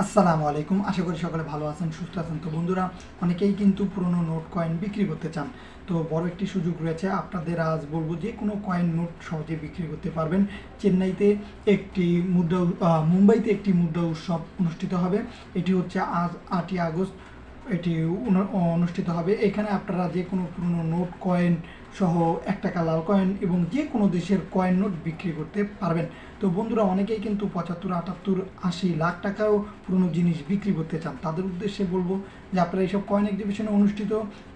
আসসালামু আলাইকুম। আশা করি সকলে ভালো আছেন, সুস্থ আছেন। তো বন্ধুরা, অনেকেই কিন্তু পুরনো নোট কয়েন বিক্রি করতে চান। তো বড় একটি সুযোগ রয়েছে আপনাদের। আজ বলবো যে কোনো কয়েন নোট সহজে বিক্রি করতে পারবেন। চেন্নাইতে একটি মুম্বাইতে একটি মুদ্রা উৎসব অনুষ্ঠিত হবে। এটি হচ্ছে আজ 8ই আগস্ট এটি অনুষ্ঠিত হবে। এখানে আপনারা যে কোনো পুরনো নোট কয়েন সহ 1 টাকা লাল কয়েন এবং যে কোনো দেশের কয়েন নোট বিক্রি করতে পারবেন। তো বন্ধুরা, অনেকেই কিন্তু 75, 78, 80 লাখ টাকাও পুরনো জিনিস বিক্রি করতে চান। তাদের উদ্দেশ্যে বলবো যে আপনারা এইসব কয়েন এক্সিবিশনে অনুষ্ঠিত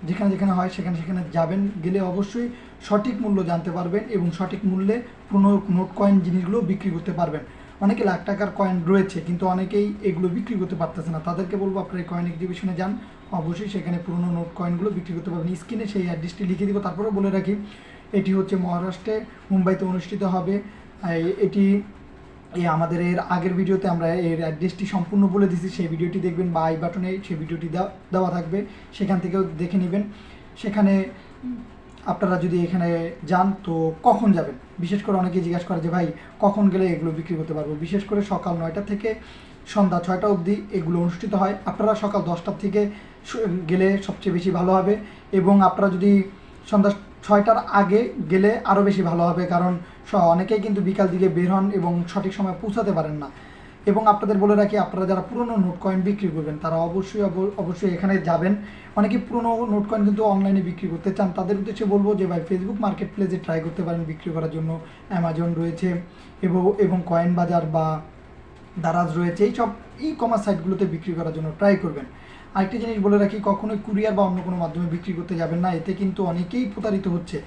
যেখানে যেখানে হয় সেখানে সেখানে যাবেন। গেলে অবশ্যই সঠিক মূল্য জানতে পারবেন এবং সঠিক মূল্যে পুরনো নোট কয়েন জিনিসগুলো বিক্রি করতে পারবেন। অনেকে লাখ টাকার কয়েন রয়েছে কিন্তু অনেকেই এগুলো বিক্রি করতে পারতেছে না। তাদেরকে বলবো আপনারা এই কয়েন এক্সিবিশনে যান, অবশ্যই সেখানে পুরনো নোট কয়েনগুলো বিক্রি করতে পারবেন। স্ক্রিনে সেই অ্যাড্রেসটি লিখে দিব। তারপরেও বলে রাখি, এটি হচ্ছে মহারাষ্ট্রে মুম্বাইতে অনুষ্ঠিত হবে। এটি আমাদের এর আগের ভিডিওতে আমরা এর অ্যাড্রেসটি সম্পূর্ণ বলে দিয়েছি, সেই ভিডিওটি দেখবেন বা আই বাটনে সেই ভিডিওটি দেওয়া থাকবে, সেখান থেকেও দেখে নেবেন। সেখানে আপনারা যদি এখানে যান তো কখন যাবেন, বিশেষ করে অনেকেই জিজ্ঞাসা করে যে ভাই কখন গেলে এগুলো বিক্রি করতে পারবো। বিশেষ করে সকাল 9টা থেকে সন্ধ্যা 6টা অবধি এগুলো অনুষ্ঠিত হয়। আপনারা সকাল 10টার থেকে গেলে সবচেয়ে বেশি ভালো হবে এবং আপনারা যদি সন্ধ্যা 6টার আগে গেলে আরও বেশি ভালো হবে, কারণ অনেকেই কিন্তু বিকাল দিকে বের হন এবং সঠিক সময় পৌঁছাতে পারেন না। এবং আপনাদের বলে রাখি, আপনারা যারা পুরনো নোট কয়েন বিক্রি করবেন তারা অবশ্যই এখানে যাবেন। অনেকে পুরনো নোট কয়েন কিন্তু অনলাইনে বিক্রি করতে চান। তাদের উদ্দেশ্যে বলবো যে ভাই ফেসবুক মার্কেট প্লেসে ট্রাই করতে পারেন বিক্রি করার জন্য। অ্যামাজন রয়েছে এবং কয়েন বাজার বা দারাজ রয়েছে, এইসব কমার্স সাইটগুলোতে বিক্রি করার জন্য ট্রাই করবেন। আরেকটি জিনিস বলে রাখি, কখনোই কুরিয়ার বা অন্য কোনো মাধ্যমে বিক্রি করতে যাবেন না, এতে কিন্তু অনেকেই প্রতারিত হচ্ছে।